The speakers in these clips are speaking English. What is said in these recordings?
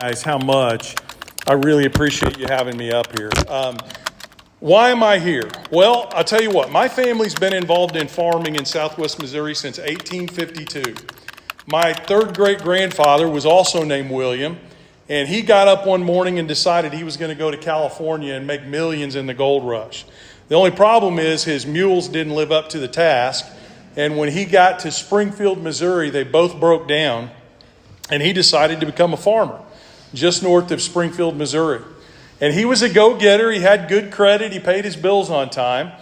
Guys, how much I really appreciate you having me up here. Why am I here? Well, I'll tell you what, my family's been involved in farming in Southwest Missouri since 1852. My third great grandfather was also named William, and he got up one morning and decided he was going to go to California and make millions in the gold rush. The only problem is his mules didn't live up to the task, and when he got to Springfield, Missouri, they both broke down, and he decided to become a farmer just north of Springfield, Missouri. And he was a go-getter. He had good credit. He paid his bills on time.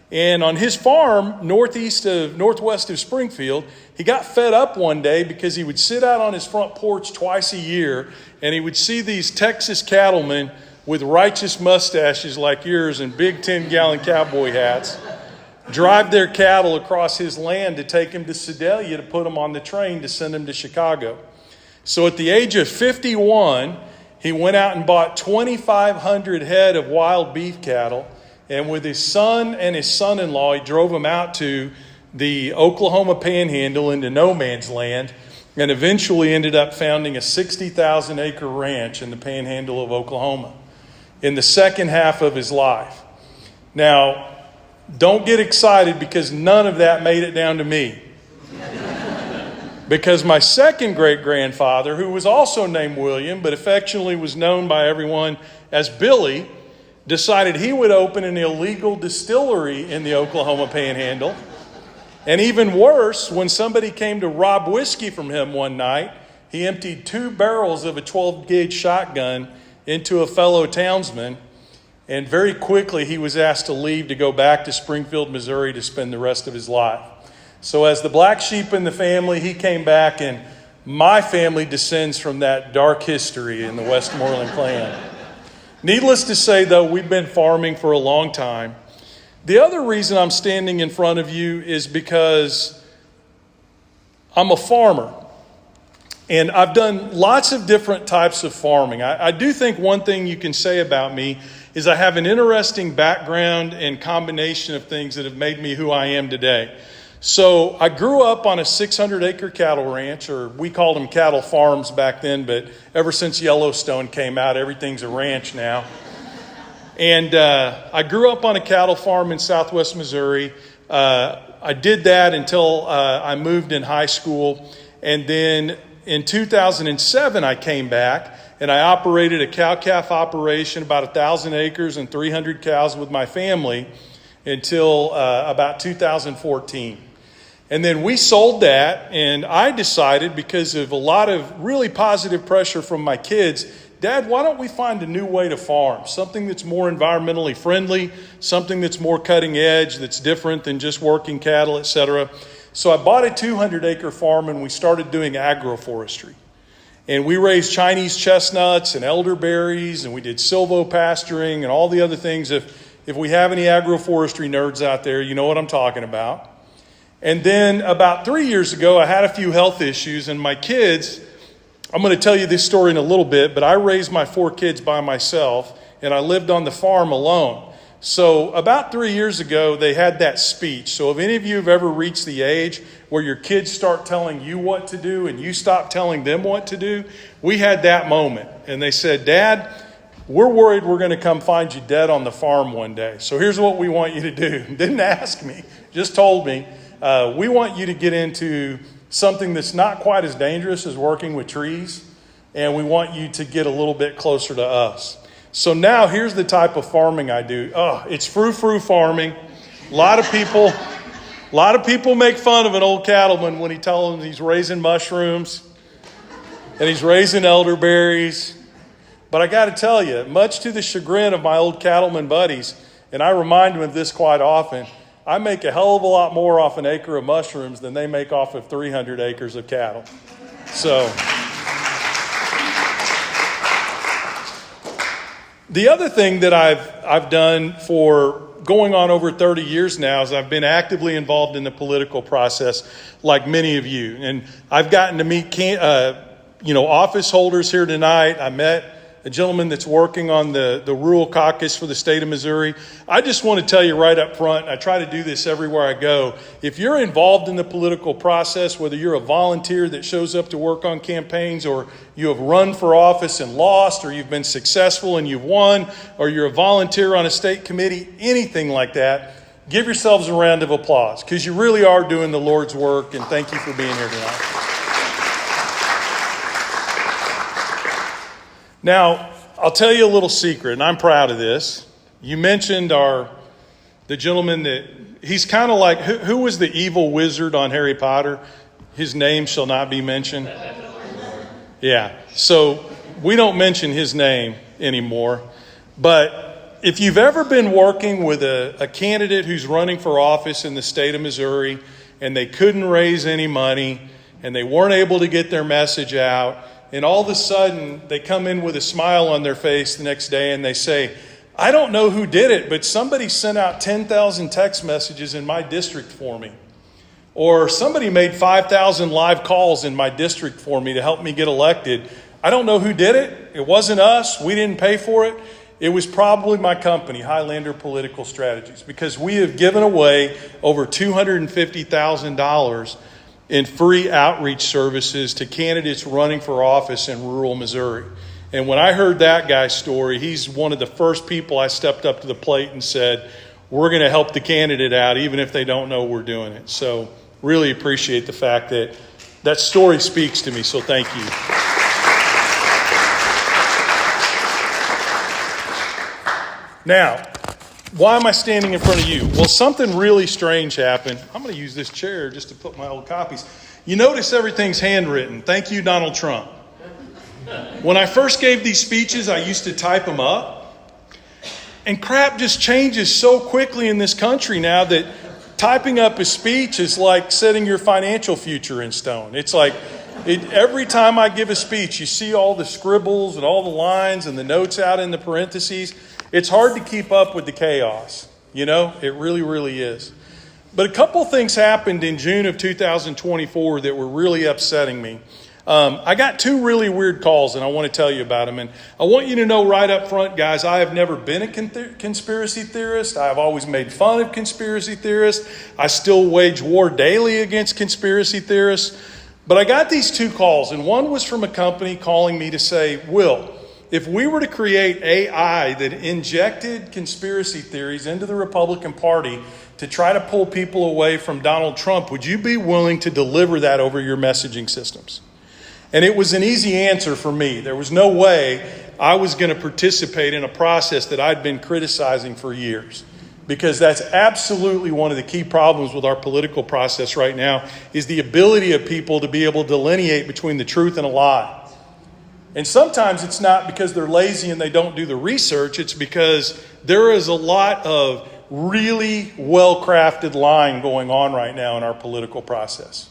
And on his farm, northwest of Springfield, he got fed up one day because he would sit out on his front porch twice a year, and he would see these Texas cattlemen with righteous mustaches like yours and big 10-gallon cowboy hats drive their cattle across his land to take him to Sedalia to put them on the train to send them to Chicago. So at the age of 51, he went out and bought 2,500 head of wild beef cattle. And with his son and his son-in-law, he drove them out to the Oklahoma Panhandle into no man's land, and eventually ended up founding a 60,000-acre ranch in the Panhandle of Oklahoma in the second half of his life. Now, don't get excited because none of that made it down to me. Because my second great-grandfather, who was also named William, but affectionately was known by everyone as Billy, decided he would open an illegal distillery in the Oklahoma Panhandle. And even worse, when somebody came to rob whiskey from him one night, he emptied 2 barrels of a 12-gauge shotgun into a fellow townsman, and very quickly he was asked to leave to go back to Springfield, Missouri to spend the rest of his life. So as the black sheep in the family, he came back, and my family descends from that dark history in the Westmoreland clan. Needless to say, though, we've been farming for a long time. The other reason I'm standing in front of you is because I'm a farmer. And I've done lots of different types of farming. I do think one thing you can say about me is I have an interesting background and combination of things that have made me who I am today. So I grew up on a 600-acre cattle ranch, or we called them cattle farms back then, but ever since Yellowstone came out, everything's a ranch now. And I grew up on a cattle farm in Southwest Missouri. I did that until I moved in high school. And then in 2007, I came back, and I operated a cow-calf operation, about 1,000 acres and 300 cows with my family until about 2014. And then we sold that, and I decided, because of a lot of really positive pressure from my kids, Dad, why don't we find a new way to farm? Something that's more environmentally friendly, something that's more cutting edge, that's different than just working cattle, etc. So I bought a 200-acre farm, and we started doing agroforestry. And we raised Chinese chestnuts and elderberries, and we did silvopasturing and all the other things. If we have any agroforestry nerds out there, you know what I'm talking about. And then about 3 years ago, I had a few health issues, and my kids, I'm going to tell you this story in a little bit, but I raised my 4 kids by myself, and I lived on the farm alone. So about 3 years ago, they had that speech. So if any of you have ever reached the age where your kids start telling you what to do and you stop telling them what to do, we had that moment. And they said, Dad, we're worried we're going to come find you dead on the farm one day. So here's what we want you to do. Didn't ask me, just told me. We want you to get into something that's not quite as dangerous as working with trees, and we want you to get a little bit closer to us. So now here's the type of farming I do. It's frou-frou farming. A lot of people make fun of an old cattleman when he tells them he's raising mushrooms and he's raising elderberries. But I got to tell you, much to the chagrin of my old cattleman buddies, and I remind them of this quite often, I make a hell of a lot more off an acre of mushrooms than they make off of 300 acres of cattle. So the other thing that I've done for going on over 30 years now is I've been actively involved in the political process, like many of you. And I've gotten to meet office holders here tonight. I met a gentleman that's working on the rural caucus for the state of Missouri. I just want to tell you right up front, I try to do this everywhere I go. If you're involved in the political process, whether you're a volunteer that shows up to work on campaigns, or you have run for office and lost, or you've been successful and you've won, or you're a volunteer on a state committee, anything like that, give yourselves a round of applause, because you really are doing the Lord's work, and thank you for being here tonight. Now, I'll tell you a little secret, and I'm proud of this. You mentioned the gentleman that, he's kind of like, who was the evil wizard on Harry Potter? His name shall not be mentioned. Yeah, so we don't mention his name anymore. But if you've ever been working with a candidate who's running for office in the state of Missouri, and they couldn't raise any money, and they weren't able to get their message out, and all of a sudden, they come in with a smile on their face the next day and they say, I don't know who did it, but somebody sent out 10,000 text messages in my district for me. Or somebody made 5,000 live calls in my district for me to help me get elected. I don't know who did it. It wasn't us. We didn't pay for it. It was probably my company, Highlander Political Strategies, because we have given away over $250,000 in free outreach services to candidates running for office in rural Missouri. And when I heard that guy's story, he's one of the first people I stepped up to the plate and said, we're going to help the candidate out even if they don't know we're doing it. So really appreciate the fact that that story speaks to me, so thank you. Now, why am I standing in front of you? Well, something really strange happened. I'm going to use this chair just to put my old copies. You notice everything's handwritten. Thank you, Donald Trump. When I first gave these speeches, I used to type them up. And crap just changes so quickly in this country now that typing up a speech is like setting your financial future in stone. It's like every time I give a speech, you see all the scribbles and all the lines and the notes out in the parentheses. It's hard to keep up with the chaos, you know? It really, really is. But a couple things happened in June of 2024 that were really upsetting me. I got two really weird calls, and I want to tell you about them. And I want you to know right up front, guys, I have never been a conspiracy theorist. I have always made fun of conspiracy theorists. I still wage war daily against conspiracy theorists. But I got these two calls, and one was from a company calling me to say, Will, if we were to create AI that injected conspiracy theories into the Republican Party to try to pull people away from Donald Trump, would you be willing to deliver that over your messaging systems? And it was an easy answer for me. There was no way I was going to participate in a process that I'd been criticizing for years. Because that's absolutely one of the key problems with our political process right now, is the ability of people to be able to delineate between the truth and a lie. And sometimes it's not because they're lazy and they don't do the research. It's because there is a lot of really well-crafted lying going on right now in our political process.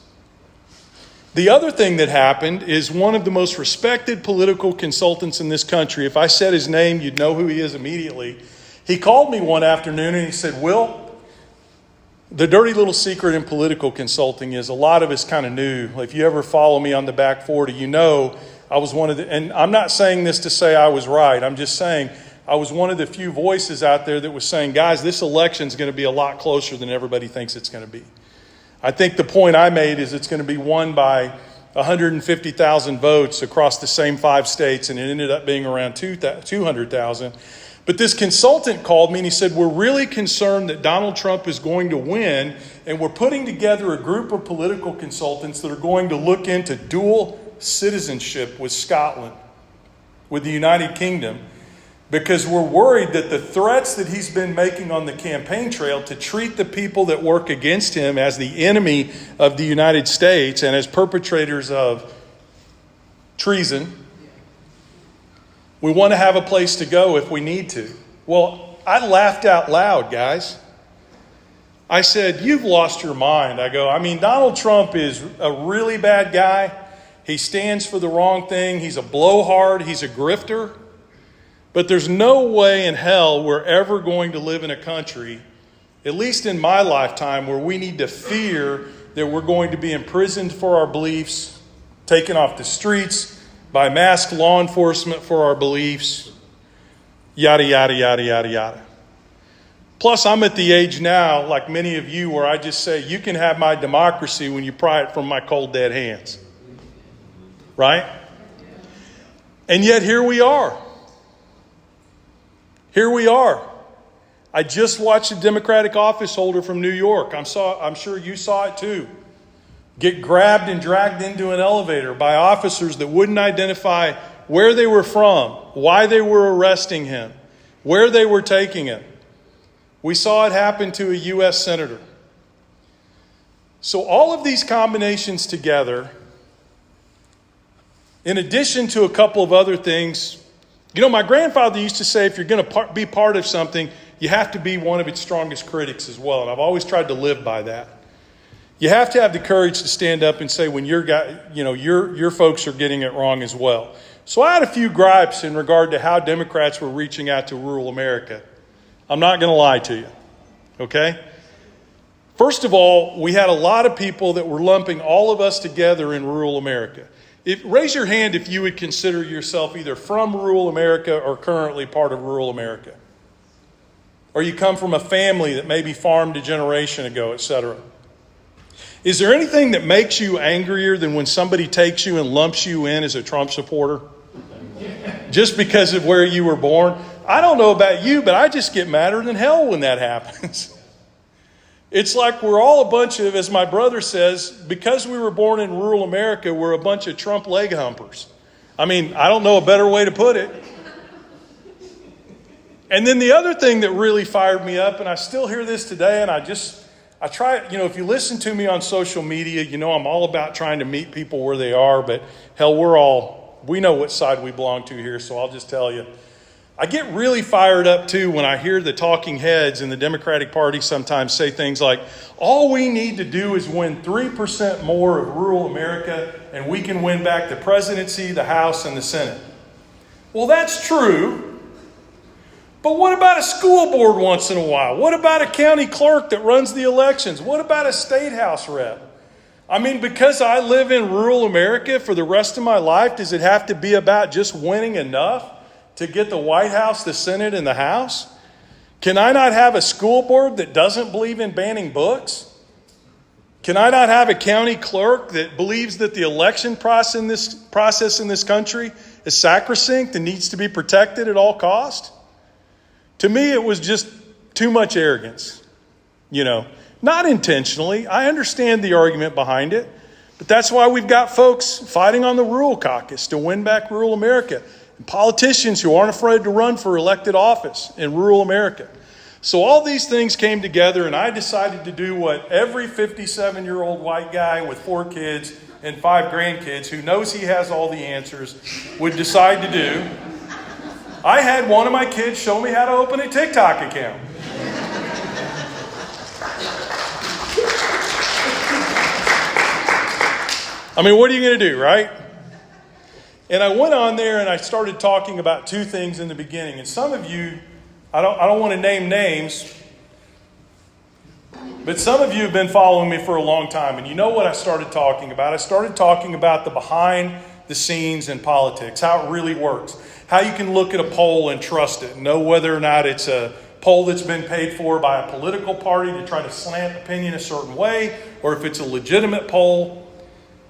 The other thing that happened is one of the most respected political consultants in this country. If I said his name, you'd know who he is immediately. He called me one afternoon and he said, Will, the dirty little secret in political consulting is a lot of it's kind of new. If you ever follow me on the back 40, you know I was one of the, and I'm not saying this to say I was right. I'm just saying I was one of the few voices out there that was saying, guys, this election is going to be a lot closer than everybody thinks it's going to be. I think the point I made is it's going to be won by 150,000 votes across the same 5 states, and it ended up being around 200,000. But this consultant called me and he said, we're really concerned that Donald Trump is going to win, and we're putting together a group of political consultants that are going to look into dual citizenship with Scotland, with the United Kingdom, because we're worried that the threats that he's been making on the campaign trail to treat the people that work against him as the enemy of the United States and as perpetrators of treason, we want to have a place to go if we need to. Well, I laughed out loud, guys. I said, you've lost your mind. I go, Donald Trump is a really bad guy. He stands for the wrong thing. He's a blowhard. He's a grifter. But there's no way in hell we're ever going to live in a country, at least in my lifetime, where we need to fear that we're going to be imprisoned for our beliefs, taken off the streets, by masked law enforcement for our beliefs, yada, yada, yada, yada, yada. Plus, I'm at the age now, like many of you, where I just say, you can have my democracy when you pry it from my cold, dead hands. Right? And yet here we are. Here we are. I just watched a Democratic office holder from New York. I'm sure you saw it too. Get grabbed and dragged into an elevator by officers that wouldn't identify where they were from, why they were arresting him, where they were taking him. We saw it happen to a U.S. senator. So all of these combinations together, in addition to a couple of other things, my grandfather used to say, if you're going to be part of something, you have to be one of its strongest critics as well. And I've always tried to live by that. You have to have the courage to stand up and say when your folks are getting it wrong as well. So I had a few gripes in regard to how Democrats were reaching out to rural America. I'm not going to lie to you, okay? First of all, we had a lot of people that were lumping all of us together in rural America. Raise your hand if you would consider yourself either from rural America or currently part of rural America. Or you come from a family that maybe farmed a generation ago, etc. Is there anything that makes you angrier than when somebody takes you and lumps you in as a Trump supporter? Just because of where you were born? I don't know about you, but I just get madder than hell when that happens. It's like we're all a bunch of, as my brother says, because we were born in rural America, we're a bunch of Trump leg humpers. I mean, I don't know a better way to put it. And then the other thing that really fired me up, and I still hear this today, and I try, if you listen to me on social media, I'm all about trying to meet people where they are, but hell, we know what side we belong to here, so I'll just tell you. I get really fired up too when I hear the talking heads in the Democratic Party sometimes say things like, all we need to do is win 3% more of rural America and we can win back the presidency, the House, and the Senate. Well, that's true. But what about a school board once in a while? What about a county clerk that runs the elections? What about a state house rep? I mean, because I live in rural America for the rest of my life, does it have to be about just winning enough to get the White House, the Senate, and the House? Can I not have a school board that doesn't believe in banning books? Can I not have a county clerk that believes that the election process in this country is sacrosanct and needs to be protected at all cost? To me, it was just too much arrogance. Not intentionally. I understand the argument behind it, but that's why we've got folks fighting on the rural caucus to win back rural America. And politicians who aren't afraid to run for elected office in rural America. So all these things came together, and I decided to do what every 57-year-old white guy with 4 kids and 5 grandkids who knows he has all the answers would decide to do. I had one of my kids show me how to open a TikTok account. I mean, what are you going to do, right? And I went on there and I started talking about 2 things in the beginning. And some of you, I don't want to name names, but some of you have been following me for a long time. And you know what I started talking about? I started talking about the behind the scenes in politics, how it really works, how you can look at a poll and trust it, know whether or not it's a poll that's been paid for by a political party to try to slant opinion a certain way, or if it's a legitimate poll.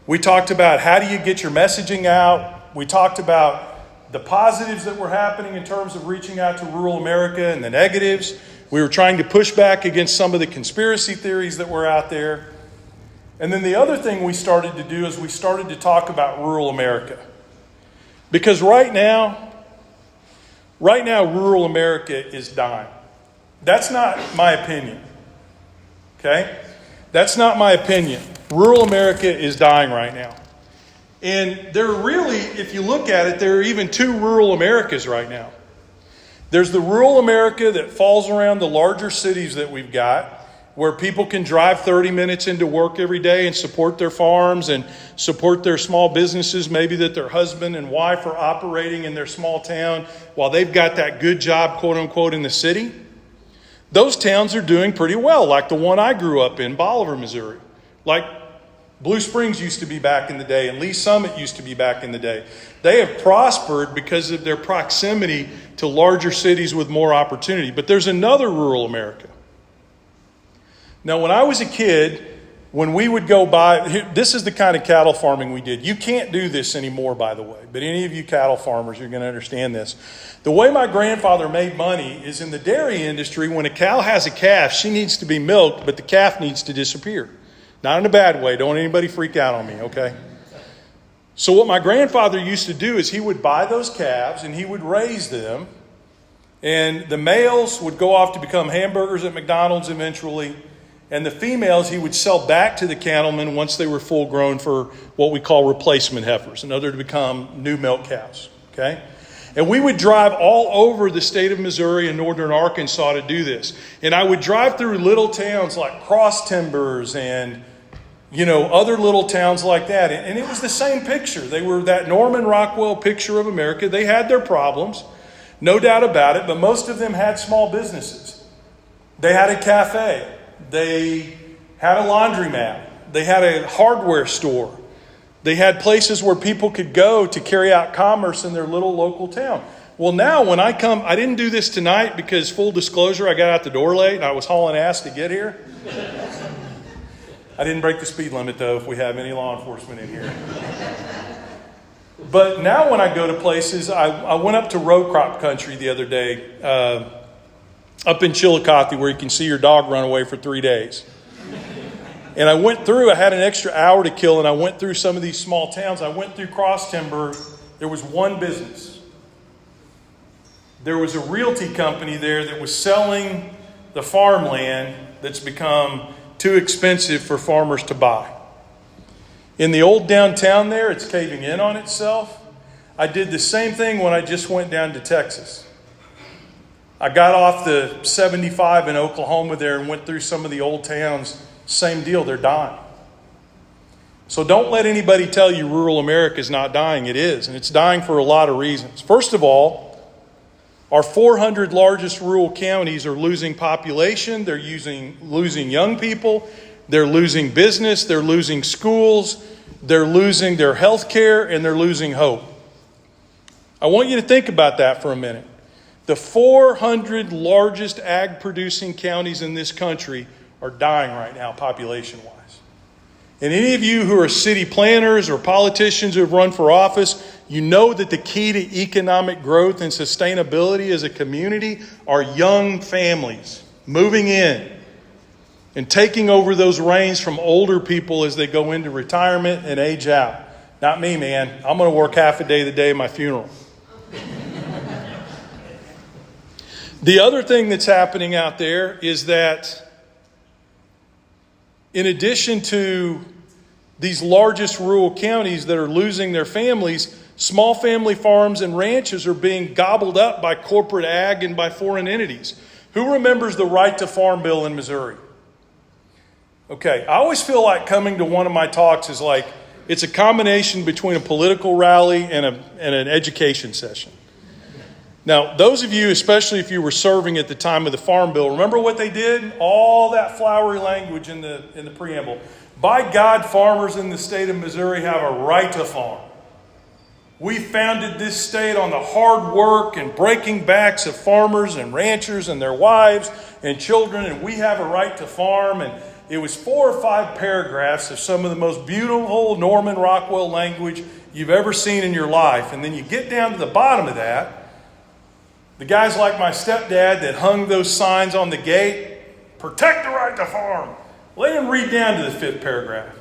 We talked about how do you get your messaging out. We talked about the positives that were happening in terms of reaching out to rural America and the negatives. We were trying to push back against some of the conspiracy theories that were out there. And then the other thing we started to do is we started to talk about rural America. Because right now, rural America is dying. That's not my opinion. Okay? That's not my opinion. Rural America is dying right now. And there are really, if you look at it, there are even 2 rural Americas right now. There's the rural America that falls around the larger cities that we've got, where people can drive 30 minutes into work every day and support their farms and support their small businesses, maybe that their husband and wife are operating in their small town while they've got that good job, quote unquote, in the city. Those towns are doing pretty well, like the one I grew up in, Bolivar, Missouri. Like Blue Springs used to be back in the day, and Lee Summit used to be back in the day. They have prospered because of their proximity to larger cities with more opportunity. But there's another rural America. Now, when I was a kid, when we would go by, this is the kind of cattle farming we did. You can't do this anymore, by the way, but any of you cattle farmers, you're going to understand this. The way my grandfather made money is in the dairy industry. When a cow has a calf, she needs to be milked, but the calf needs to disappear. Not in a bad way. Don't anybody freak out on me, okay? So what my grandfather used to do is he would buy those calves and he would raise them. And the males would go off to become hamburgers at McDonald's eventually. And the females he would sell back to the cattlemen once they were full grown for what we call replacement heifers, in order to become new milk cows, okay? And we would drive all over the state of Missouri and northern Arkansas to do this. And I would drive through little towns like Cross Timbers and other little towns like that. And it was the same picture. They were that Norman Rockwell picture of America. They had their problems, no doubt about it, but most of them had small businesses. They had a cafe. They had a laundromat. They had a hardware store. They had places where people could go to carry out commerce in their little local town. Well, now when I come, I didn't do this tonight because, full disclosure, I got out the door late and I was hauling ass to get here. I didn't break the speed limit, though, if we have any law enforcement in here. But now when I go to places, I went up to row crop country the other day, up in Chillicothe, where you can see your dog run away for 3 days. And I went through, I had an extra hour to kill, and I went through some of these small towns. I went through Cross Timber. There was one business. There was a realty company there that was selling the farmland that's become too expensive for farmers to buy. In the old downtown there, it's caving in on itself. I did the same thing when I just went down to Texas. I got off the 75 in Oklahoma there and went through some of the old towns. Same deal, they're dying. So don't let anybody tell you rural America is not dying. It is, and it's dying for a lot of reasons. First of all, our 400 largest rural counties are losing population. They're losing young people. They're losing business. They're losing schools. They're losing their health care, and they're losing hope. I want you to think about that for a minute. The 400 largest ag-producing counties in this country are dying right now, population-wise. And any of you who are city planners or politicians who have run for office, you know that the key to economic growth and sustainability as a community are young families moving in and taking over those reins from older people as they go into retirement and age out. Not me, man. I'm going to work half a day the day of my funeral. The other thing that's happening out there is that in addition to these largest rural counties that are losing their families, small family farms and ranches are being gobbled up by corporate ag and by foreign entities. Who remembers the right to farm bill in Missouri? Okay, I always feel like coming to one of my talks is like it's a combination between a political rally and an education session. Now, those of you, especially if you were serving at the time of the Farm Bill, remember what they did? All that flowery language in the preamble. By God, farmers in the state of Missouri have a right to farm. We founded this state on the hard work and breaking backs of farmers and ranchers and their wives and children, and we have a right to farm. And it was 4 or 5 paragraphs of some of the most beautiful Norman Rockwell language you've ever seen in your life. And then you get down to the bottom of that. The guys like my stepdad that hung those signs on the gate, protect the right to farm. Let him read down to the 5th paragraph,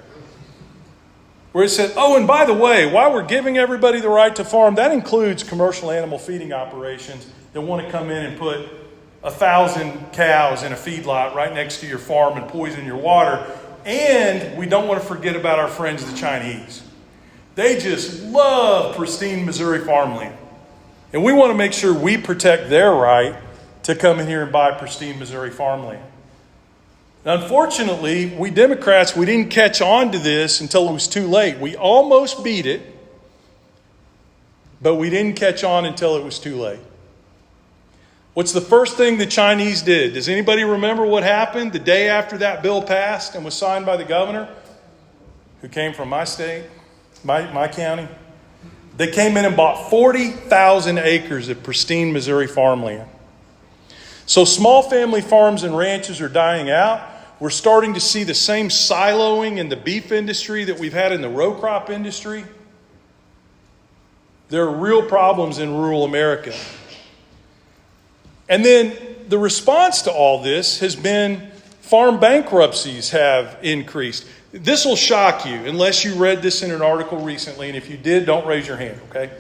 where it said, oh, and by the way, while we're giving everybody the right to farm, that includes commercial animal feeding operations that want to come in and put 1,000 cows in a feedlot right next to your farm and poison your water. And we don't want to forget about our friends, the Chinese. They just love pristine Missouri farmland. And we want to make sure we protect their right to come in here and buy pristine Missouri farmland. Now, unfortunately, we Democrats, we didn't catch on to this until it was too late. We almost beat it, but we didn't catch on until it was too late. What's the first thing the Chinese did? Does anybody remember what happened the day after that bill passed and was signed by the governor? who came from my state, my county. They came in and bought 40,000 acres of pristine Missouri farmland. So small family farms and ranches are dying out. We're starting to see the same siloing in the beef industry that we've had in the row crop industry. There are real problems in rural America. And then the response to all this has been farm bankruptcies have increased. This will shock you unless you read this in an article recently. And if you did, don't raise your hand, okay?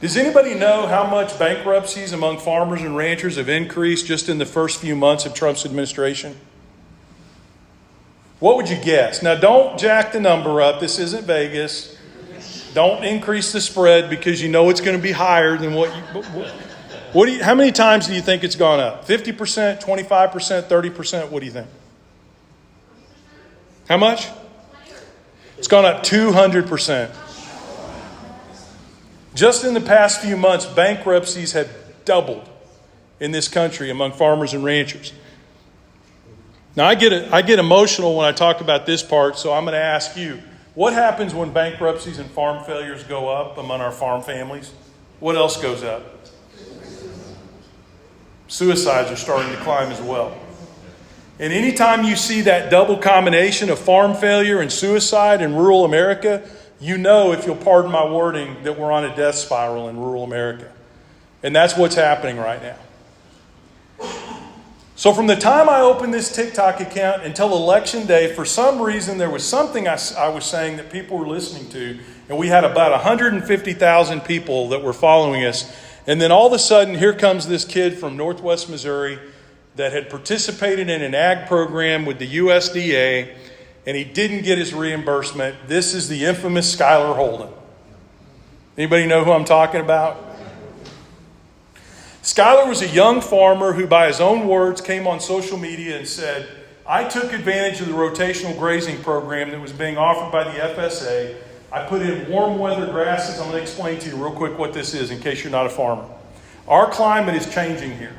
Does anybody know how much bankruptcies among farmers and ranchers have increased just in the first few months of Trump's administration? What would you guess? Now, don't jack the number up. This isn't Vegas. Don't increase the spread because you know it's going to be higher than what you... How many times do you think it's gone up? 50%, 25%, 30%? What do you think? How much? It's gone up 200%. Just in the past few months, bankruptcies have doubled in this country among farmers and ranchers. Now, I get emotional when I talk about this part, so I'm going to ask you, what happens when bankruptcies and farm failures go up among our farm families? What else goes up? Suicides are starting to climb as well. And anytime you see that double combination of farm failure and suicide in rural America, you know, if you'll pardon my wording, that we're on a death spiral in rural America. And that's what's happening right now. So from the time I opened this TikTok account until Election Day, for some reason there was something I was saying that people were listening to, and we had about 150,000 people that were following us. And then all of a sudden, here comes this kid from Northwest Missouri that had participated in an ag program with the USDA, and he didn't get his reimbursement. This is the infamous Skylar Holden. Anybody know who I'm talking about? Skylar was a young farmer who, by his own words, came on social media and said, I took advantage of the rotational grazing program that was being offered by the FSA. I put in warm weather grasses. I'm going to explain to you real quick what this is in case you're not a farmer. Our climate is changing here.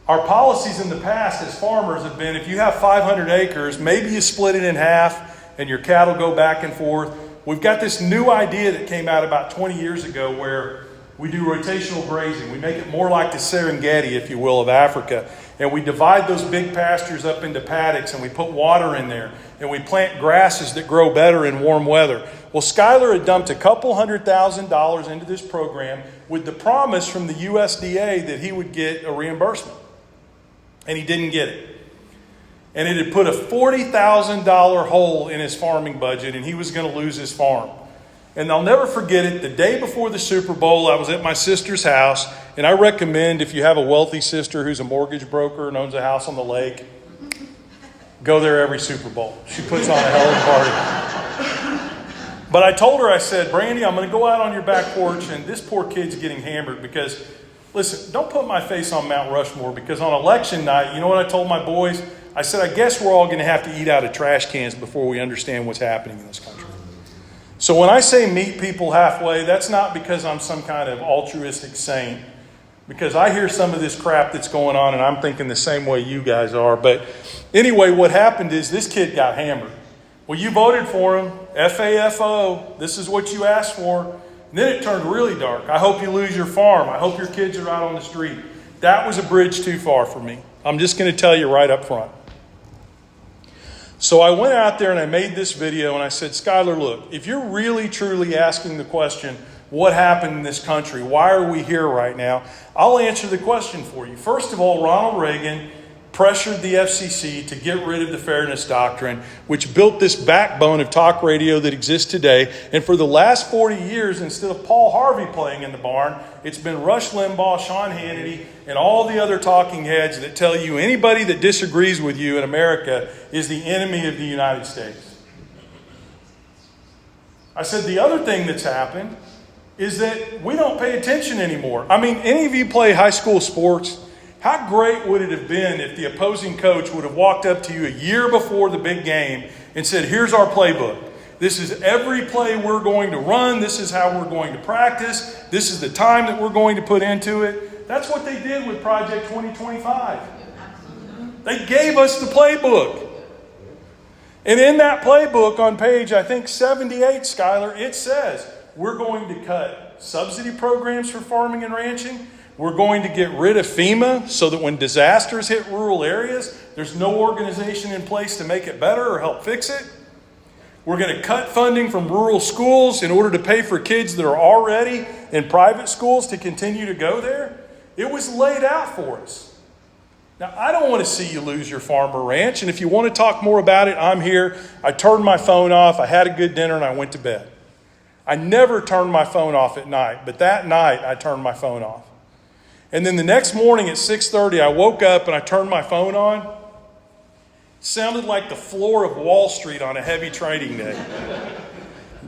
Our policies in the past as farmers have been, if you have 500 acres, maybe you split it in half and your cattle go back and forth. We've got this new idea that came out about 20 years ago where we do rotational grazing. We make it more like the Serengeti, if you will, of Africa. And we divide those big pastures up into paddocks and we put water in there. And we plant grasses that grow better in warm weather. Well, Skylar had dumped a couple $100,000 into this program with the promise from the USDA that he would get a reimbursement. And he didn't get it. And it had put a $40,000 hole in his farming budget, and he was going to lose his farm. And I'll never forget it. The day before the Super Bowl, I was at my sister's house, and I recommend if you have a wealthy sister who's a mortgage broker and owns a house on the lake, go there every Super Bowl. She puts on a hell of a party. But I told her, I said, Brandy, I'm going to go out on your back porch, and this poor kid's getting hammered because, listen, don't put my face on Mount Rushmore, because on election night, you know what I told my boys? I said, I guess we're all going to have to eat out of trash cans before we understand what's happening in this country. So when I say meet people halfway, that's not because I'm some kind of altruistic saint, because I hear some of this crap that's going on and I'm thinking the same way you guys are. But anyway, what happened is this kid got hammered. Well, you voted for him, FAFO, this is what you asked for. And then it turned really dark. I hope you lose your farm. I hope your kids are out on the street. That was a bridge too far for me. I'm just going to tell you right up front. So I went out there and I made this video and I said, Skylar, look, if you're really truly asking the question, what happened in this country? Why are we here right now? I'll answer the question for you. First of all, Ronald Reagan pressured the FCC to get rid of the Fairness Doctrine, which built this backbone of talk radio that exists today. And for the last 40 years, instead of Paul Harvey playing in the barn, it's been Rush Limbaugh, Sean Hannity, and all the other talking heads that tell you anybody that disagrees with you in America is the enemy of the United States. I said the other thing that's happened is that we don't pay attention anymore. I mean, any of you play high school sports? How great would it have been if the opposing coach would have walked up to you a year before the big game and said, here's our playbook. This is every play we're going to run. This is how we're going to practice. This is the time that we're going to put into it. That's what they did with Project 2025. They gave us the playbook. And in that playbook on page, I think 78, Skylar, it says we're going to cut subsidy programs for farming and ranching. We're going to get rid of FEMA so that when disasters hit rural areas, there's no organization in place to make it better or help fix it. We're going to cut funding from rural schools in order to pay for kids that are already in private schools to continue to go there. It was laid out for us. Now, I don't want to see you lose your farm or ranch, and if you want to talk more about it, I'm here. I turned my phone off, I had a good dinner, and I went to bed. I never turned my phone off at night, but that night I turned my phone off. And then the next morning at 6:30, I woke up and I turned my phone on. It sounded like the floor of Wall Street on a heavy trading day.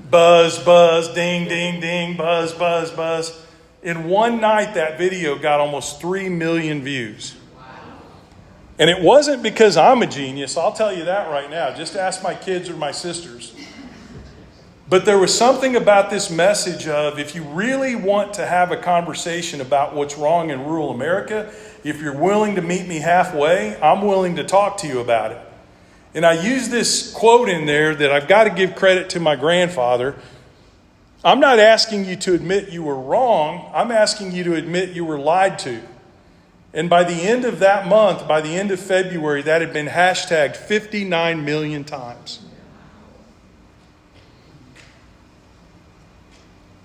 Buzz, buzz, ding, ding, ding, buzz, buzz, buzz. In one night, that video got almost 3 million views. And it wasn't because I'm a genius, I'll tell you that right now. Just ask my kids or my sisters. But there was something about this message of, if you really want to have a conversation about what's wrong in rural America, if you're willing to meet me halfway, I'm willing to talk to you about it. And I use this quote in there that I've got to give credit to my grandfather. I'm not asking you to admit you were wrong. I'm asking you to admit you were lied to. And by the end of that month, by the end of February, that had been hashtagged 59 million times.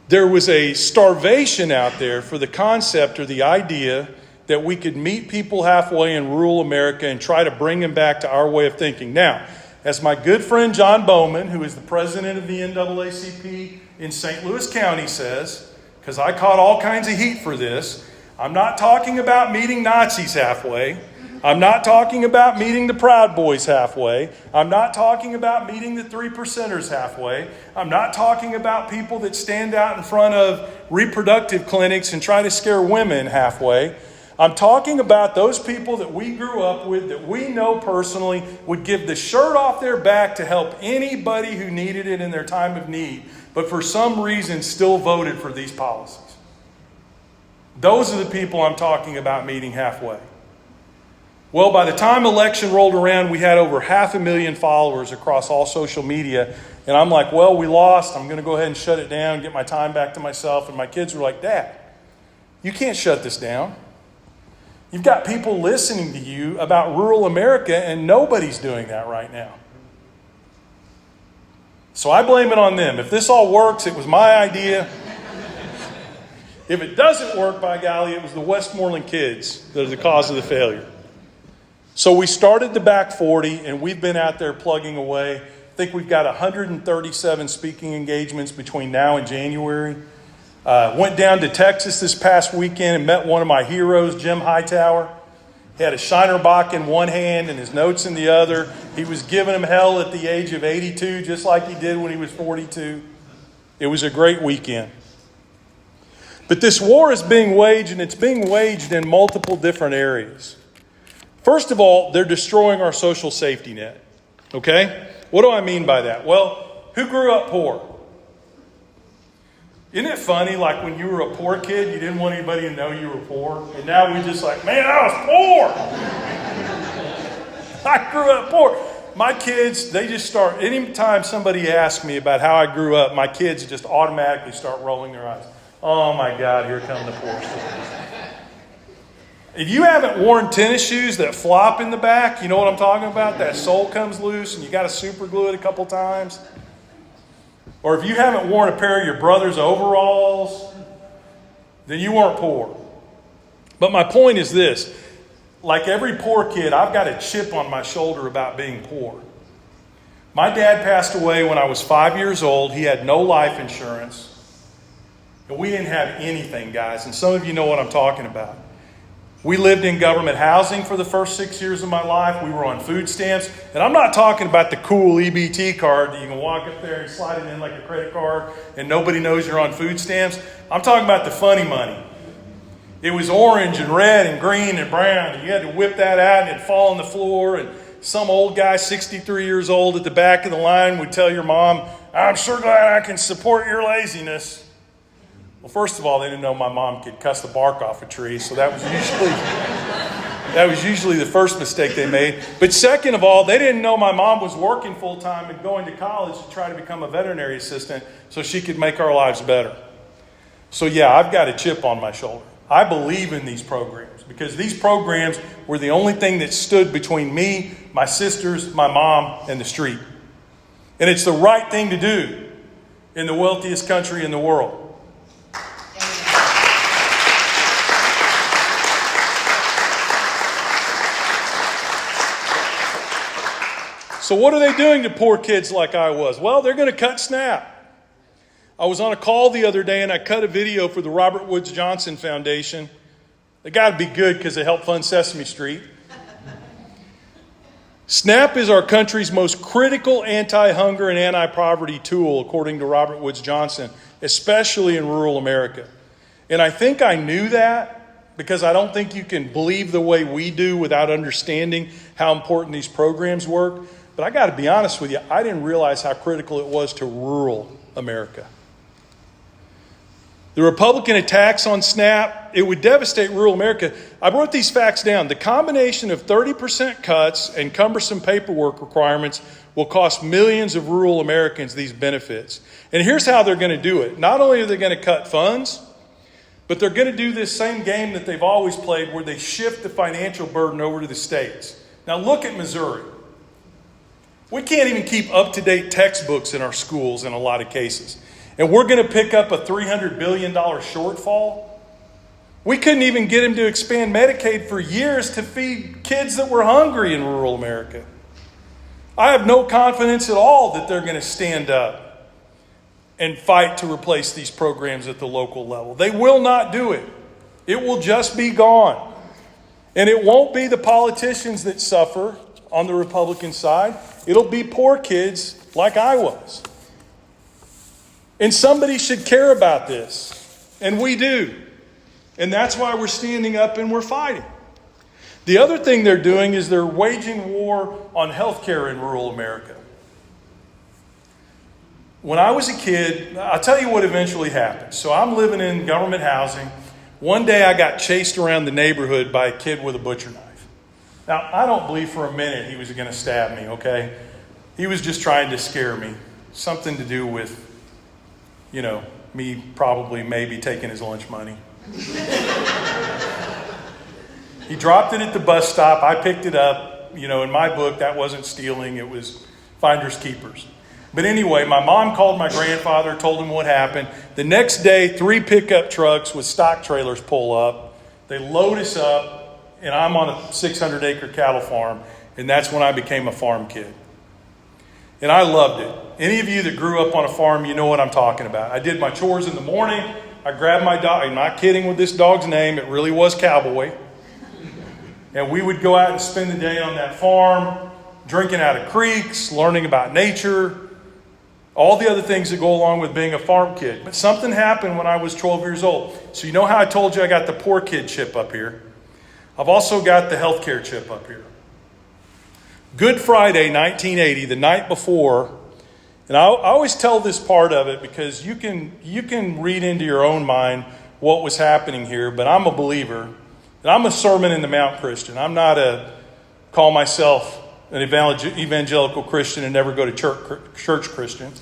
There was a starvation out there for the concept or the idea that we could meet people halfway in rural America and try to bring them back to our way of thinking. Now, as my good friend John Bowman, who is the president of the NAACP in St. Louis County, says, because I caught all kinds of heat for this, I'm not talking about meeting Nazis halfway. I'm not talking about meeting the Proud Boys halfway. I'm not talking about meeting the 3%ers halfway. I'm not talking about people that stand out in front of reproductive clinics and try to scare women halfway. I'm talking about those people that we grew up with, that we know personally, would give the shirt off their back to help anybody who needed it in their time of need, but for some reason still voted for these policies. Those are the people I'm talking about meeting halfway. Well, by the time election rolled around, we had over 500,000 followers across all social media. And I'm like, well, we lost. I'm going to go ahead and shut it down, get my time back to myself. And my kids were like, Dad, you can't shut this down. You've got people listening to you about rural America, and nobody's doing that right now. So I blame it on them. If this all works, it was my idea. If it doesn't work, by golly, it was the Westmoreland kids that are the cause of the failure. So we started the Back 40, and we've been out there plugging away. I think we've got 137 speaking engagements between now and January. Went down to Texas this past weekend and met one of my heroes, Jim Hightower. He had a Shiner Bock in one hand and his notes in the other. He was giving him hell at the age of 82, just like he did when he was 42. It was a great weekend. But this war is being waged, and it's being waged in multiple different areas. First of all, they're destroying our social safety net. Okay? What do I mean by that? Well, who grew up poor? Isn't it funny, like when you were a poor kid, you didn't want anybody to know you were poor? And now we just like, man, I was poor. I grew up poor. My kids, they just start, anytime somebody asks me about how I grew up, my kids just automatically start rolling their eyes. Oh my God, here come the poor stories. If you haven't worn tennis shoes that flop in the back, you know what I'm talking about? That sole comes loose and you got to super glue it a couple times. Or if you haven't worn a pair of your brother's overalls, then you weren't poor. But my point is this. Like every poor kid, I've got a chip on my shoulder about being poor. My dad passed away when I was 5 years old. He had no life insurance. And we didn't have anything, guys. And some of you know what I'm talking about. We lived in government housing for the first 6 years of my life. We were on food stamps. And I'm not talking about the cool EBT card that you can walk up there and slide it in like a credit card and nobody knows you're on food stamps. I'm talking about the funny money. It was orange and red and green and brown. And you had to whip that out and it'd fall on the floor. And some old guy, 63 years old, at the back of the line would tell your mom, I'm sure glad I can support your laziness. Well, first of all, they didn't know my mom could cuss the bark off a tree, so that was That was usually the first mistake they made. But second of all, they didn't know my mom was working full time and going to college to try to become a veterinary assistant so she could make our lives better. So yeah, I've got a chip on my shoulder. I believe in these programs because these programs were the only thing that stood between me, my sisters, my mom, and the street. And it's the right thing to do in the wealthiest country in the world. So what are they doing to poor kids like I was? Well, they're going to cut SNAP. I was on a call the other day and I cut a video for the Robert Woods Johnson Foundation. They got to be good because they help fund Sesame Street. SNAP is our country's most critical anti-hunger and anti-poverty tool, according to Robert Woods Johnson, especially in rural America. And I think I knew that because I don't think you can believe the way we do without understanding how important these programs work. But I got to be honest with you, I didn't realize how critical it was to rural America. The Republican attacks on SNAP, it would devastate rural America. I wrote these facts down. The combination of 30% cuts and cumbersome paperwork requirements will cost millions of rural Americans these benefits. And here's how they're going to do it. Not only are they going to cut funds, but they're going to do this same game that they've always played where they shift the financial burden over to the states. Now look at Missouri. We can't even keep up-to-date textbooks in our schools in a lot of cases. And we're going to pick up a $300 billion shortfall. We couldn't even get them to expand Medicaid for years to feed kids that were hungry in rural America. I have no confidence at all that they're going to stand up and fight to replace these programs at the local level. They will not do it. It will just be gone. And it won't be the politicians that suffer on the Republican side. It'll be poor kids like I was. And somebody should care about this. And we do. And that's why we're standing up and we're fighting. The other thing they're doing is they're waging war on health care in rural America. When I was a kid, I'll tell you what eventually happened. So I'm living in government housing. One day I got chased around the neighborhood by a kid with a butcher knife. Now, I don't believe for a minute he was going to stab me, okay? He was just trying to scare me. Something to do with, me probably maybe taking his lunch money. He dropped it at the bus stop. I picked it up. In my book, that wasn't stealing. It was finders keepers. But anyway, my mom called my grandfather, told him what happened. The next day, 3 pickup trucks with stock trailers pull up. They load us up. And I'm on a 600-acre cattle farm, and that's when I became a farm kid. And I loved it. Any of you that grew up on a farm, you know what I'm talking about. I did my chores in the morning. I grabbed my dog. I'm not kidding with this dog's name. It really was Cowboy. And we would go out and spend the day on that farm, drinking out of creeks, learning about nature, all the other things that go along with being a farm kid. But something happened when I was 12 years old. So you know how I told you I got the poor kid chip up here? I've also got the healthcare chip up here. Good Friday, 1980, the night before, and I always tell this part of it because you can read into your own mind what was happening here, but I'm a believer, and I'm a Sermon in the Mount Christian. I'm not call myself an evangelical Christian and never go to church Christian.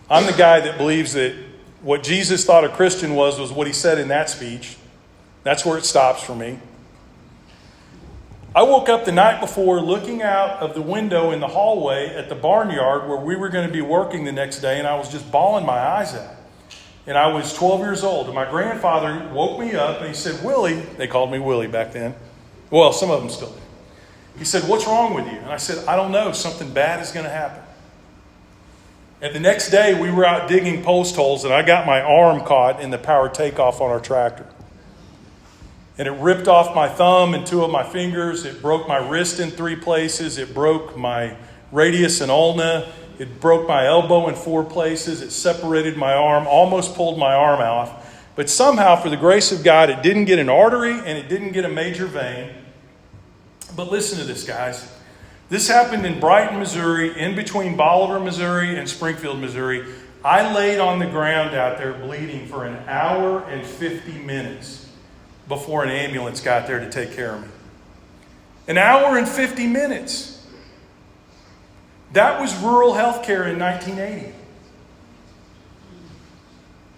I'm the guy that believes that what Jesus thought a Christian was what he said in that speech. That's where it stops for me. I woke up the night before looking out of the window in the hallway at the barnyard where we were going to be working the next day, and I was just bawling my eyes out. And I was 12 years old, and my grandfather woke me up, and he said, Willie, they called me Willie back then. Well, some of them still do. He said, what's wrong with you? And I said, I don't know. Something bad is going to happen. And the next day, we were out digging post holes, and I got my arm caught in the power takeoff on our tractor. And it ripped off my thumb and 2 of my fingers. It broke my wrist in 3 places. It broke my radius and ulna. It broke my elbow in 4 places. It separated my arm, almost pulled my arm off. But somehow, for the grace of God, it didn't get an artery and it didn't get a major vein. But listen to this, guys. This happened in Brighton, Missouri, in between Bolivar, Missouri and Springfield, Missouri. I laid on the ground out there bleeding for an hour and 50 minutes before an ambulance got there to take care of me. An hour and 50 minutes. That was rural health care in 1980.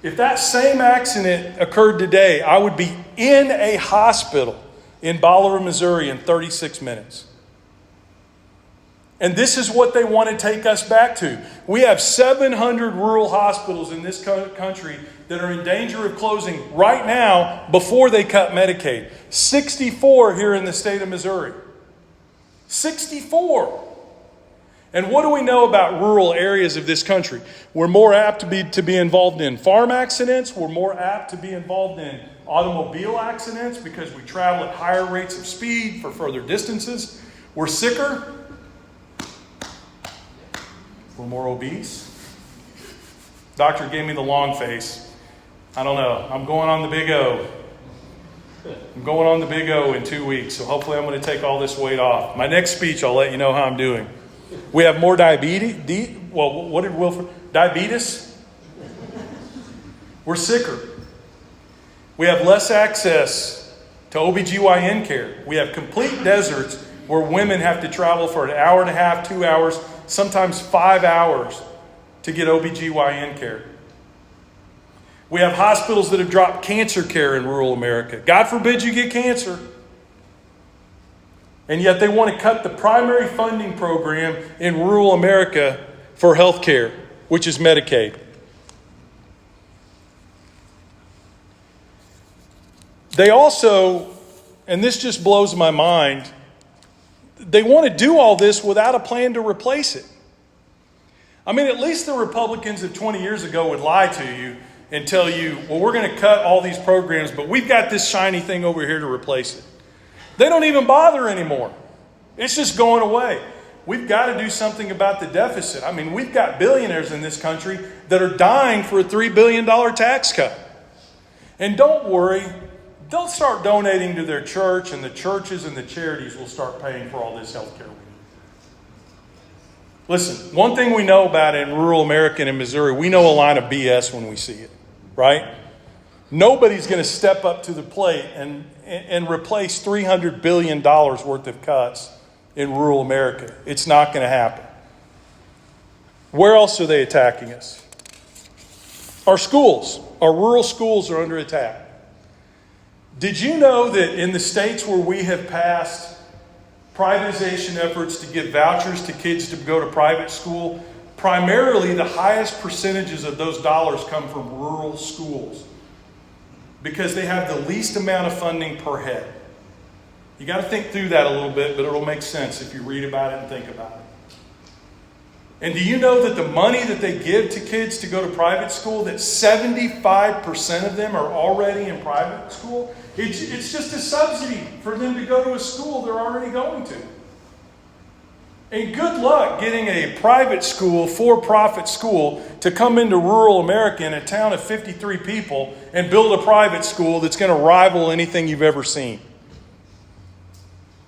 If that same accident occurred today, I would be in a hospital in Bolivar, Missouri in 36 minutes. And this is what they want to take us back to. We have 700 rural hospitals in this country that are in danger of closing right now before they cut Medicaid. 64 here in the state of Missouri. 64. And what do we know about rural areas of this country? We're more apt to be involved in farm accidents. We're more apt to be involved in automobile accidents because we travel at higher rates of speed for further distances. We're sicker. We're more obese. Doctor gave me the long face. I don't know. I'm going on the big O. I'm going on the big O in 2 weeks, so hopefully I'm going to take all this weight off. My next speech, I'll let you know how I'm doing. We have more diabetes. What did Wilford? Diabetes? We're sicker. We have less access to OBGYN care. We have complete deserts where women have to travel for an hour and a half, 2 hours, sometimes 5 hours to get OBGYN care. We have hospitals that have dropped cancer care in rural America. God forbid you get cancer. And yet they want to cut the primary funding program in rural America for health care, which is Medicaid. They also, and this just blows my mind, they want to do all this without a plan to replace it. I mean, at least the Republicans of 20 years ago would lie to you and tell you, well, we're going to cut all these programs, but we've got this shiny thing over here to replace it. They don't even bother anymore. It's just going away. We've got to do something about the deficit. I mean, we've got billionaires in this country that are dying for a $3 billion tax cut. And don't worry, they'll start donating to their church, and the churches and the charities will start paying for all this health care we need. Listen, one thing we know about in rural America and in Missouri, we know a line of BS when we see it, right? Nobody's going to step up to the plate and replace $300 billion worth of cuts in rural America. It's not going to happen. Where else are they attacking us? Our schools, our rural schools are under attack. Did you know that in the states where we have passed privatization efforts to give vouchers to kids to go to private school, primarily the highest percentages of those dollars come from rural schools because they have the least amount of funding per head. You got to think through that a little bit, but it'll make sense if you read about it and think about it. And do you know that the money that they give to kids to go to private school, that 75% of them are already in private school? It's just a subsidy for them to go to a school they're already going to. And good luck getting a private school, for-profit school, to come into rural America in a town of 53 people and build a private school that's going to rival anything you've ever seen.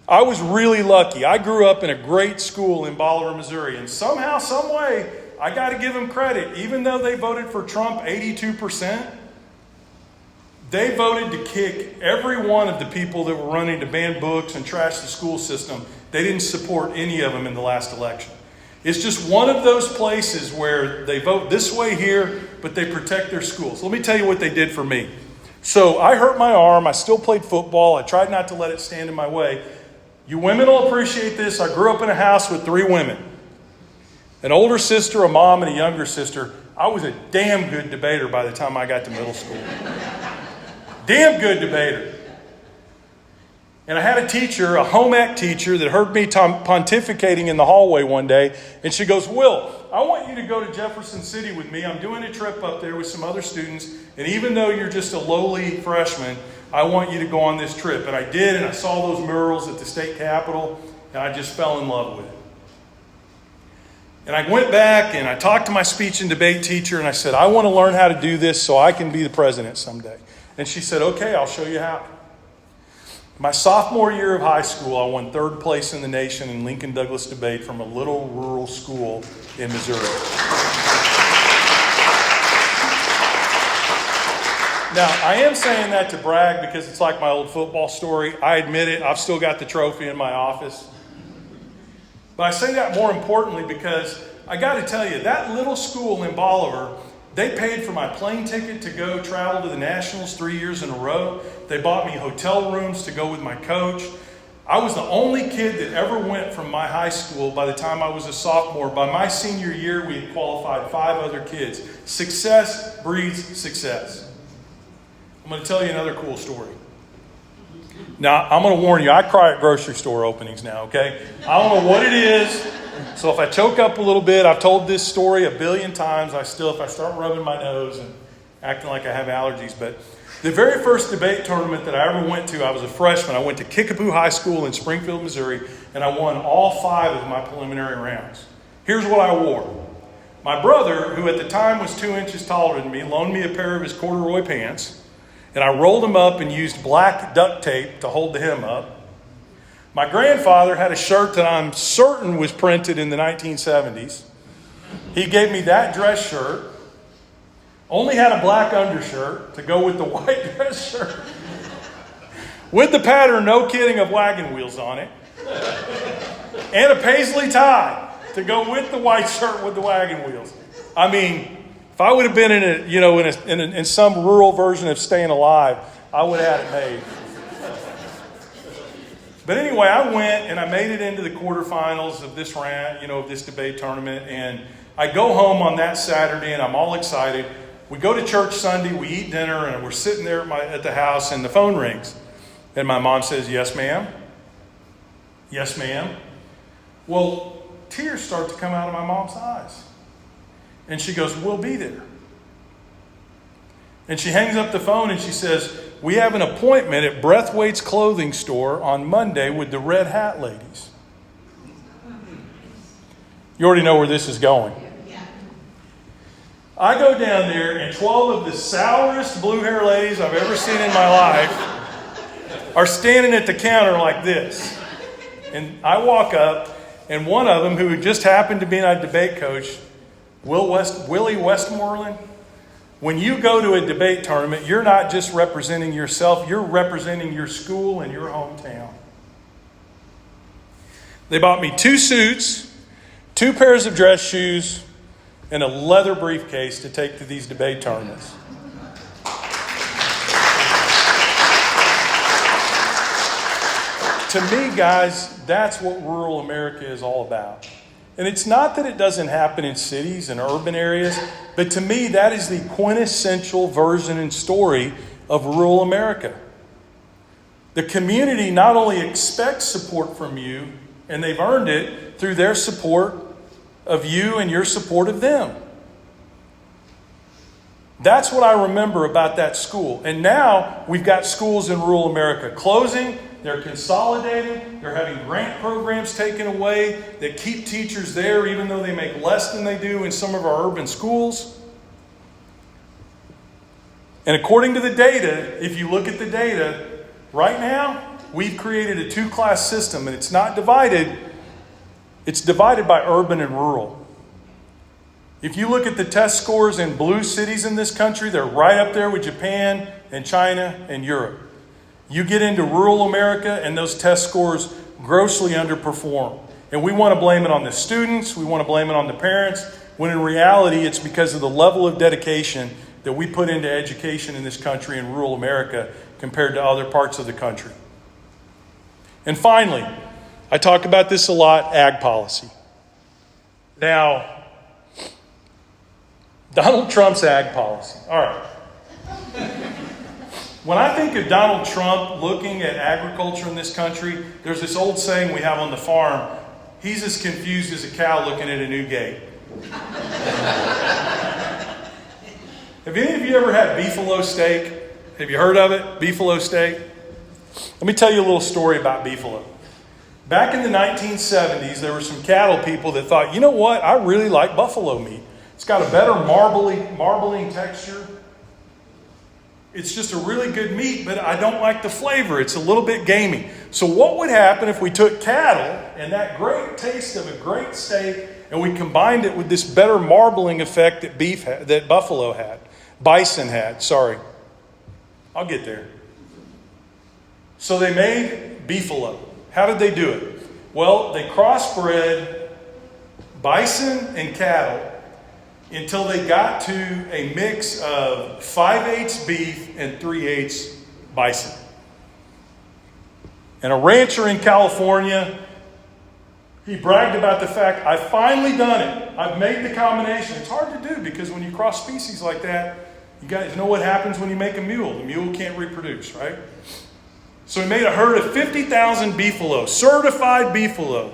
I was really lucky. I grew up in a great school in Bolivar, Missouri, and somehow, some way, I got to give them credit. Even though they voted for Trump 82%, they voted to kick every one of the people that were running to ban books and trash the school system. They didn't support any of them in the last election. It's just one of those places where they vote this way here, but they protect their schools. Let me tell you what they did for me. So I hurt my arm. I still played football. I tried not to let it stand in my way. You women will appreciate this. I grew up in a house with 3 women. An older sister, a mom, and a younger sister. I was a damn good debater by the time I got to middle school. Damn good debater. And I had a teacher, a home ec teacher, that heard me pontificating in the hallway one day. And she goes, Will, I want you to go to Jefferson City with me. I'm doing a trip up there with some other students. And even though you're just a lowly freshman, I want you to go on this trip. And I did, and I saw those murals at the state capitol, and I just fell in love with it. And I went back, and I talked to my speech and debate teacher, and I said, I want to learn how to do this so I can be the president someday. And she said, okay, I'll show you how. My sophomore year of high school, I won 3rd place in the nation in Lincoln Douglas debate from a little rural school in Missouri. Now, I am saying that to brag because it's like my old football story. I admit it. I've still got the trophy in my office. But I say that more importantly because I got to tell you, that little school in Bolivar, they paid for my plane ticket to go travel to the Nationals 3 years in a row. They bought me hotel rooms to go with my coach. I was the only kid that ever went from my high school by the time I was a sophomore. By my senior year, we had qualified 5 other kids. Success breeds success. I'm going to tell you another cool story. Now, I'm going to warn you, I cry at grocery store openings now, okay? I don't know what it is. So if I choke up a little bit, I've told this story a billion times. If I start rubbing my nose and acting like I have allergies. But the very first debate tournament that I ever went to, I was a freshman. I went to Kickapoo High School in Springfield, Missouri, and I won all 5 of my preliminary rounds. Here's what I wore. My brother, who at the time was 2 inches taller than me, loaned me a pair of his corduroy pants. And I rolled them up and used black duct tape to hold the hem up. My grandfather had a shirt that I'm certain was printed in the 1970s. He gave me that dress shirt. Only had a black undershirt to go with the white dress shirt. With the pattern, no kidding, of wagon wheels on it. And a paisley tie to go with the white shirt with the wagon wheels. I mean, if I would have been in some rural version of Staying Alive, I would have had it made. But anyway, I went and I made it into the quarterfinals of this round, of this debate tournament. And I go home on that Saturday and I'm all excited. We go to church Sunday, we eat dinner, and we're sitting there at the house and the phone rings. And my mom says, "Yes, ma'am." "Yes, ma'am." Well, tears start to come out of my mom's eyes. And she goes, "We'll be there." And she hangs up the phone and she says, "We have an appointment at Breathwaite's clothing store on Monday with the Red Hat ladies." You already know where this is going. I go down there and 12 of the sourest blue hair ladies I've ever seen in my life are standing at the counter like this. And I walk up, and one of them, who just happened to be my debate coach, Willie Westmoreland, when you go to a debate tournament, you're not just representing yourself, you're representing your school and your hometown. They bought me 2 suits, 2 pairs of dress shoes, and a leather briefcase to take to these debate tournaments. To me, guys, that's what rural America is all about. And it's not that it doesn't happen in cities and urban areas, but to me, that is the quintessential version and story of rural America. The community not only expects support from you, and they've earned it through their support of you and your support of them. That's what I remember about that school. And now we've got schools in rural America closing. They're consolidated. They're having grant programs taken away that keep teachers there even though they make less than they do in some of our urban schools. And according to the data, if you look at the data, right now we've created a 2-class system, and it's not divided. It's divided by urban and rural. If you look at the test scores in blue cities in this country, they're right up there with Japan and China and Europe. You get into rural America and those test scores grossly underperform. And we want to blame it on the students, we want to blame it on the parents, when in reality it's because of the level of dedication that we put into education in this country in rural America compared to other parts of the country. And finally, I talk about this a lot, ag policy. Now, Donald Trump's ag policy. All right. When I think of Donald Trump looking at agriculture in this country, there's this old saying we have on the farm, he's as confused as a cow looking at a new gate. Have any of you ever had beefalo steak? Have you heard of it? Beefalo steak? Let me tell you a little story about beefalo. Back in the 1970s, there were some cattle people that thought, you know what, I really like buffalo meat. It's got a better marbling texture. It's just a really good meat, but I don't like the flavor. It's a little bit gamey. So what would happen if we took cattle and that great taste of a great steak and we combined it with this better marbling effect that buffalo had, bison had, sorry. I'll get there. So they made beefalo. How did they do it? Well, they crossbred bison and cattle until they got to a mix of 5/8 beef and 3/8 bison. And a rancher in California, he bragged about the fact, "I've finally done it. I've made the combination." It's hard to do because when you cross species like that, you guys know what happens when you make a mule. The mule can't reproduce, right? So he made a herd of 50,000 beefalo, certified beefalo.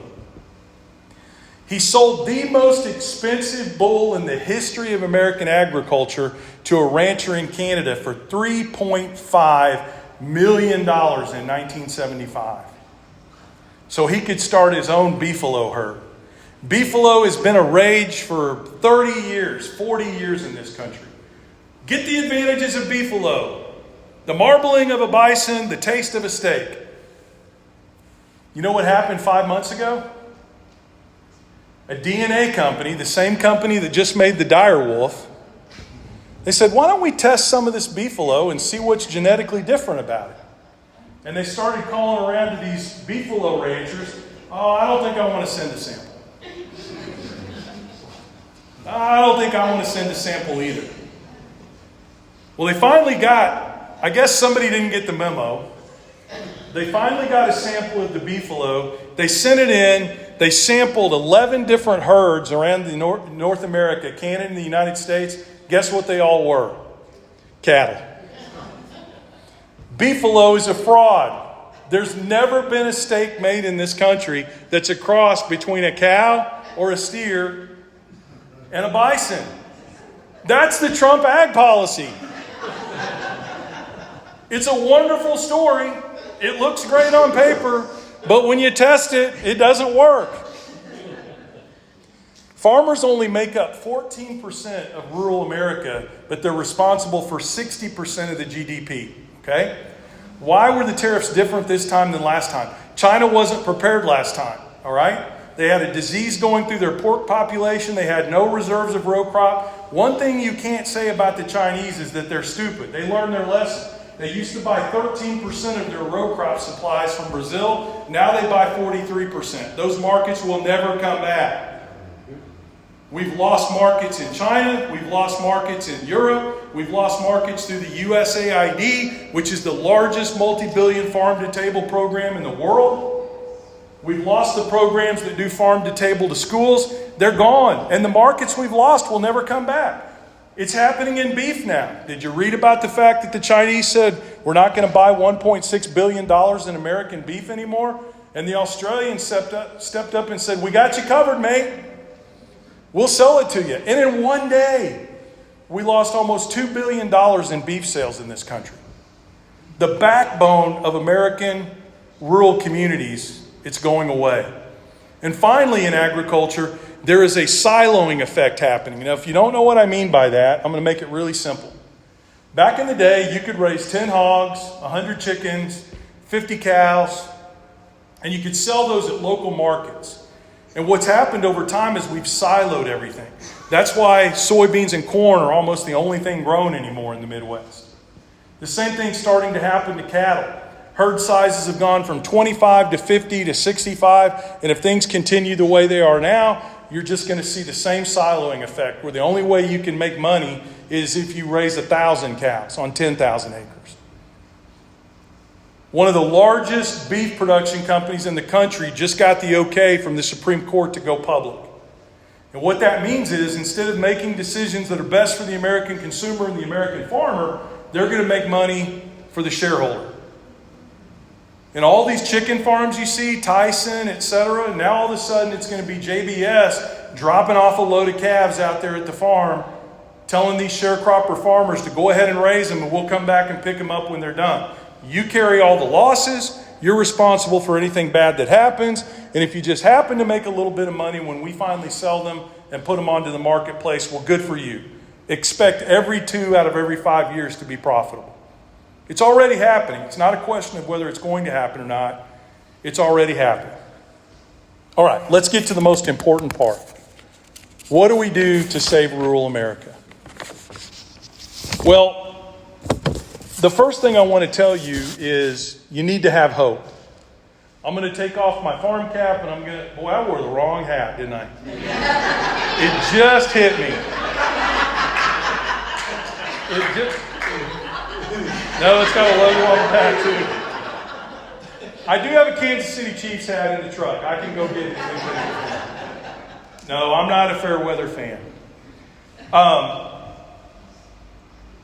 He sold the most expensive bull in the history of American agriculture to a rancher in Canada for $3.5 million in 1975. So he could start his own beefalo herd. Beefalo has been a rage for 30 years, 40 years in this country. Get the advantages of beefalo. The marbling of a bison, the taste of a steak. You know what happened 5 months ago? A DNA company, the same company that just made the dire wolf, they said, "Why don't we test some of this beefalo and see what's genetically different about it?" And they started calling around to these beefalo ranchers. "Oh, I don't think I want to send a sample. I don't think I want to send a sample either." Well, they finally got, I guess somebody didn't get the memo. They finally got a sample of the beefalo. They sent it in. They sampled 11 different herds around the North America, Canada, and the United States. Guess what they all were? Cattle. Beefalo is a fraud. There's never been a steak made in this country that's a cross between a cow or a steer and a bison. That's the Trump ag policy. It's a wonderful story. It looks great on paper, but when you test it, it doesn't work. Farmers only make up 14% of rural America, but they're responsible for 60% of the GDP. Okay? Why were the tariffs different this time than last time? China wasn't prepared last time, all right? They had a disease going through their pork population. They had no reserves of row crop. One thing you can't say about the Chinese is that they're stupid. They learned their lesson. They used to buy 13% of their row crop supplies from Brazil. Now they buy 43%. Those markets will never come back. We've lost markets in China. We've lost markets in Europe. We've lost markets through the USAID, which is the largest multi-billion farm-to-table program in the world. We've lost the programs that do farm-to-table to schools. They're gone. And the markets we've lost will never come back. It's happening in beef now. Did you read about the fact that the Chinese said we're not going to buy $1.6 billion in American beef anymore? And the Australians stepped up and said, "We got you covered, mate. We'll sell it to you." And in one day, we lost almost $2 billion in beef sales in this country. The backbone of American rural communities, it's going away. And finally, in agriculture, there is a siloing effect happening. Now, if you don't know what I mean by that, I'm going to make it really simple. Back in the day, you could raise 10 hogs, 100 chickens, 50 cows, and you could sell those at local markets. And what's happened over time is we've siloed everything. That's why soybeans and corn are almost the only thing grown anymore in the Midwest. The same thing's starting to happen to cattle. Herd sizes have gone from 25 to 50 to 65, and if things continue the way they are now, you're just going to see the same siloing effect, where the only way you can make money is if you raise 1,000 cows on 10,000 acres. One of the largest beef production companies in the country just got the okay from the Supreme Court to go public. And what that means is, instead of making decisions that are best for the American consumer and the American farmer, they're going to make money for the shareholder. And all these chicken farms you see, Tyson, etc., now all of a sudden it's going to be JBS dropping off a load of calves out there at the farm, telling these sharecropper farmers to go ahead and raise them, and we'll come back and pick them up when they're done. You carry all the losses. You're responsible for anything bad that happens. And if you just happen to make a little bit of money when we finally sell them and put them onto the marketplace, well, good for you. Expect every 2 out of every 5 years to be profitable. It's already happening. It's not a question of whether it's going to happen or not. It's already happening. All right, let's get to the most important part. What do we do to save rural America? Well, The first thing I want to tell you is you need to have hope. I'm going to take off my farm cap and I'm going to... Boy, I wore the wrong hat, didn't I? It just hit me. No, it's got a logo on the back too. I do have a Kansas City Chiefs hat in the truck. I can go get it. No, I'm not a fair weather fan.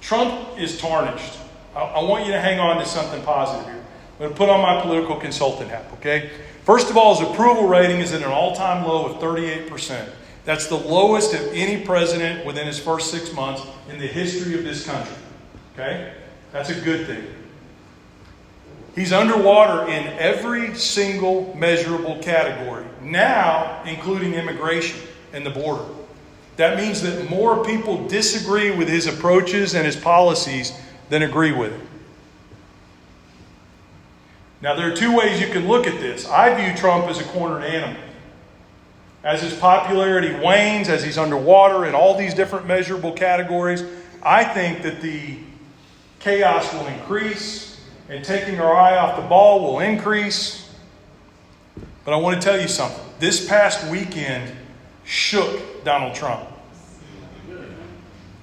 Trump is tarnished. I want you to hang on to something positive here. I'm going to put on my political consultant hat, okay? First of all, his approval rating is at an all-time low of 38%. That's the lowest of any president within his first 6 months in the history of this country, okay? That's a good thing. He's underwater in every single measurable category, now including immigration and the border. That means that more people disagree with his approaches and his policies than agree with it. Now, there are two ways you can look at this. I view Trump as a cornered animal. As his popularity wanes, as he's underwater in all these different measurable categories, I think that the chaos will increase and taking our eye off the ball will increase. But I want to tell you something. This past weekend shook Donald Trump.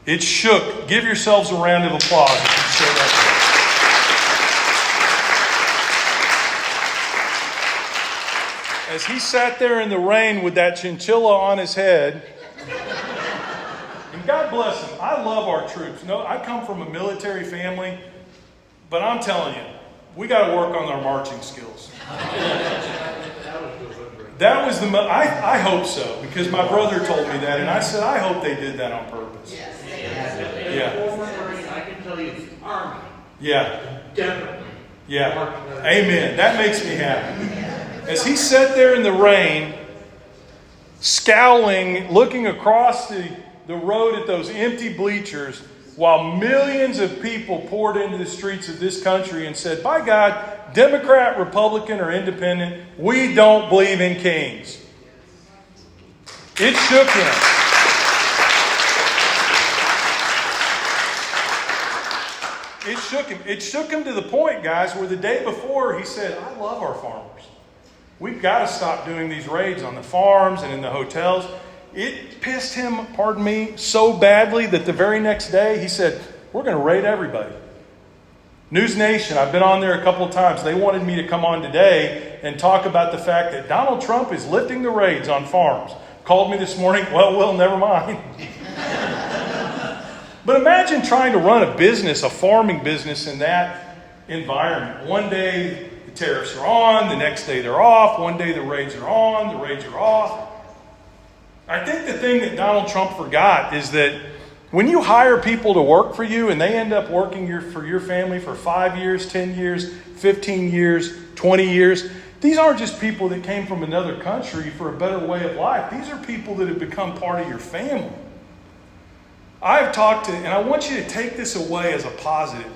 It shook. Give yourselves a round of applause if you say that. As he sat there in the rain with that chinchilla on his head, and God bless him, I love our troops. No, I come from a military family, but I'm telling you, we got to work on our marching skills. That was I hope so, because my brother told me that, and I said, I hope they did that on purpose. Yeah. I can tell you it's Army. Yeah. Definitely. Yeah. Amen. That makes me happy. As he sat there in the rain, scowling, looking across the road at those empty bleachers, while millions of people poured into the streets of this country and said, by God, Democrat, Republican, or Independent, we don't believe in kings. It shook him. It shook him. It shook him to the point, guys, where the day before he said, I love our farmers. We've got to stop doing these raids on the farms and in the hotels. It pissed him, pardon me, so badly that the very next day he said, we're going to raid everybody. News Nation, I've been on there a couple of times. They wanted me to come on today and talk about the fact that Donald Trump is lifting the raids on farms. Called me this morning. Well, never mind. But imagine trying to run a business, a farming business in that environment. One day the tariffs are on, the next day they're off. One day the raids are on, the raids are off. I think the thing that Donald Trump forgot is that when you hire people to work for you and they end up working for your family for 5 years, 10 years, 15 years, 20 years, these aren't just people that came from another country for a better way of life. These are people that have become part of your family. I've talked to, and I want you to take this away as a positive.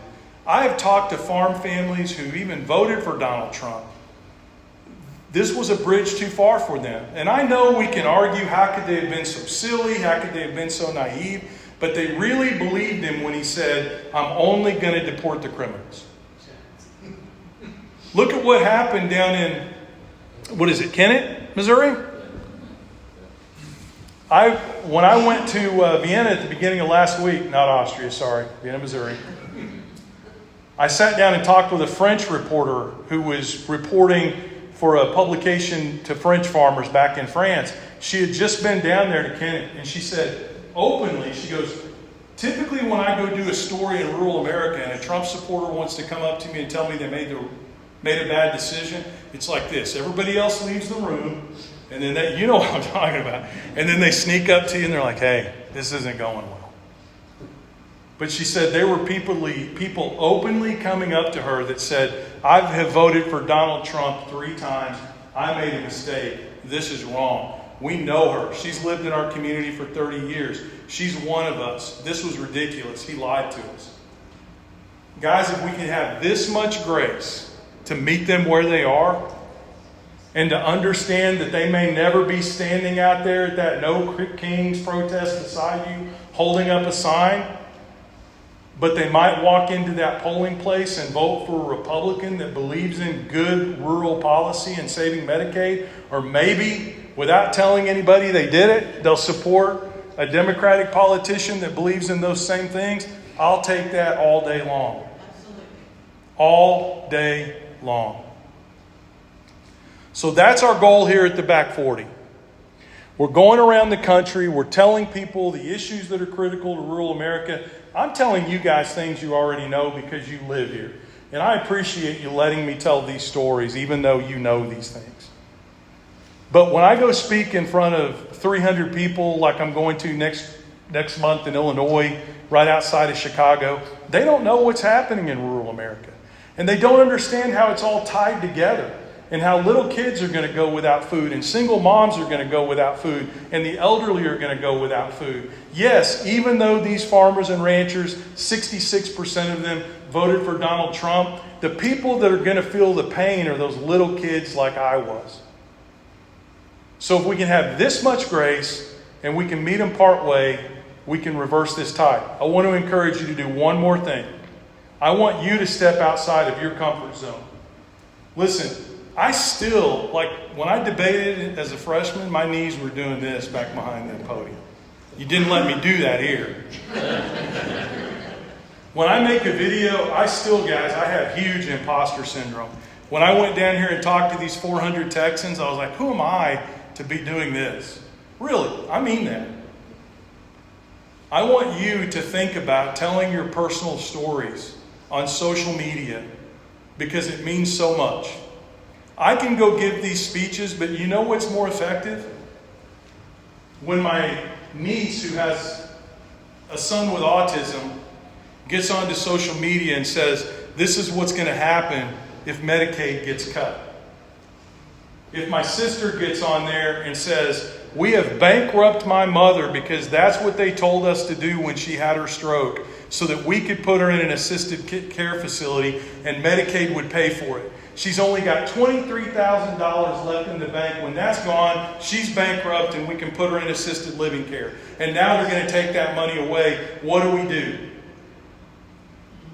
I have talked to farm families who even voted for Donald Trump. This was a bridge too far for them. And I know we can argue, how could they have been so silly? How could they have been so naive? But they really believed him when he said, I'm only going to deport the criminals. Look at what happened down in, Kennett, Missouri? When I went to Vienna at the beginning of last week, not Austria, sorry, Vienna, Missouri, I sat down and talked with a French reporter who was reporting for a publication to French farmers back in France. She had just been down there to Kennett, and she said openly, she goes, typically when I go do a story in rural America and a Trump supporter wants to come up to me and tell me they made a bad decision, it's like this. Everybody else leaves the room, and then you know what I'm talking about. And then they sneak up to you and they're like, hey, this isn't going well. But she said there were people openly coming up to her that said, I have voted for Donald Trump 3 times. I made a mistake. This is wrong. We know her. She's lived in our community for 30 years. She's one of us. This was ridiculous. He lied to us. Guys, if we can have this much grace to meet them where they are and to understand that they may never be standing out there at that No Kings protest beside you, holding up a sign, but they might walk into that polling place and vote for a Republican that believes in good rural policy and saving Medicaid, or maybe without telling anybody they did it, they'll support a Democratic politician that believes in those same things. I'll take that all day long. All day long. So that's our goal here at the Back 40. We're going around the country. We're telling people the issues that are critical to rural America. I'm telling you guys things you already know because you live here. And I appreciate you letting me tell these stories, even though you know these things. But when I go speak in front of 300 people like I'm going to next month in Illinois, right outside of Chicago, they don't know what's happening in rural America. And they don't understand how it's all tied together, and how little kids are going to go without food, and single moms are going to go without food, and the elderly are going to go without food. Yes, even though these farmers and ranchers, 66% of them voted for Donald Trump, the people that are going to feel the pain are those little kids like I was. So if we can have this much grace and we can meet them part way, we can reverse this tide. I want to encourage you to do one more thing. I want you to step outside of your comfort zone. Listen, I still, when I debated as a freshman, my knees were doing this back behind that podium. You didn't let me do that here. When I make a video, guys, I have huge imposter syndrome. When I went down here and talked to these 400 Texans, I was like, who am I to be doing this? Really, I mean that. I want you to think about telling your personal stories on social media because it means so much. I can go give these speeches, but you know what's more effective? When my niece, who has a son with autism, gets onto social media and says, this is what's going to happen if Medicaid gets cut. If my sister gets on there and says, we have bankrupted my mother because that's what they told us to do when she had her stroke, so that we could put her in an assisted care facility and Medicaid would pay for it. She's only got $23,000 left in the bank. When that's gone, she's bankrupt and we can put her in assisted living care. And now they're going to take that money away. What do?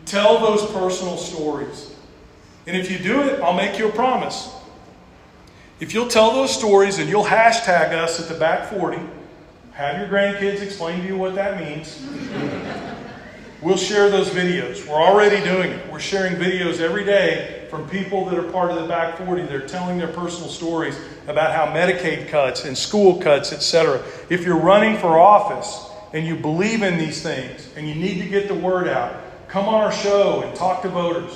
Tell those personal stories. And if you do it, I'll make you a promise. If you'll tell those stories and you'll hashtag us at the Back 40, have your grandkids explain to you what that means. We'll share those videos. We're already doing it. We're sharing videos every day from people that are part of the Back 40. They're telling their personal stories about how Medicaid cuts and school cuts, etc. If you're running for office and you believe in these things and you need to get the word out, come on our show and talk to voters.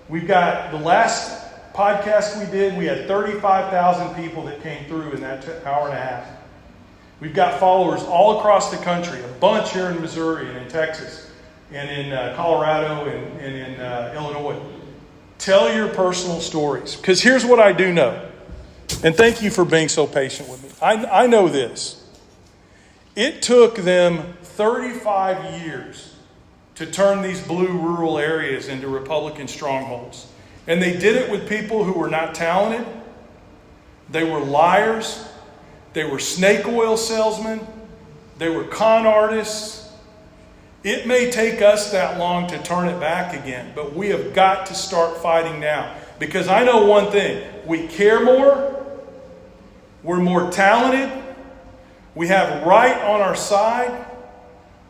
We've got the last podcast we did, we had 35,000 people that came through in that hour and a half. We've got followers all across the country, a bunch here in Missouri and in Texas and in Colorado and in Illinois. Tell your personal stories. Because here's what I do know. And thank you for being so patient with me. I know this. It took them 35 years to turn these blue rural areas into Republican strongholds. And they did it with people who were not talented. They were liars. They were snake oil salesmen. They were con artists. It may take us that long to turn it back again, but we have got to start fighting now. Because I know one thing. We care more. We're more talented. We have right on our side.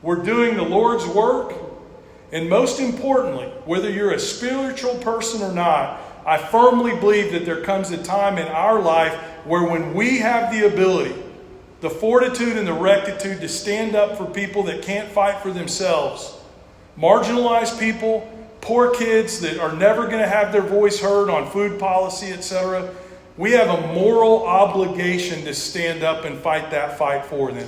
We're doing the Lord's work. And most importantly, whether you're a spiritual person or not, I firmly believe that there comes a time in our life where when we have the ability, the fortitude and the rectitude to stand up for people that can't fight for themselves, marginalized people, poor kids that are never going to have their voice heard on food policy, etc., we have a moral obligation to stand up and fight that fight for them.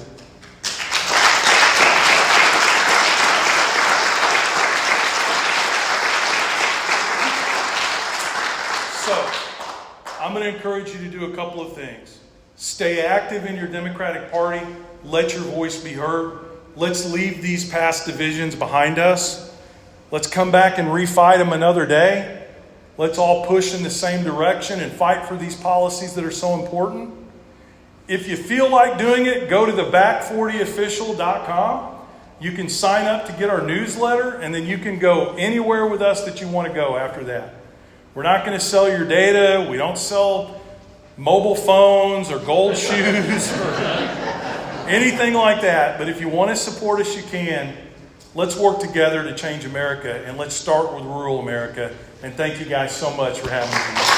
So, I'm going to encourage you to do a couple of things. Stay active in your Democratic Party. Let your voice be heard. Let's leave these past divisions behind us. Let's come back and refight them another day. Let's all push in the same direction and fight for these policies that are so important. If you feel like doing it, go to theback40official.com. You can sign up to get our newsletter, and then you can go anywhere with us that you want to go after that. We're not going to sell your data. We don't sell mobile phones or gold shoes or anything like that. But if you want to support us, you can. Let's work together to change America, and let's start with rural America. And thank you guys so much for having me.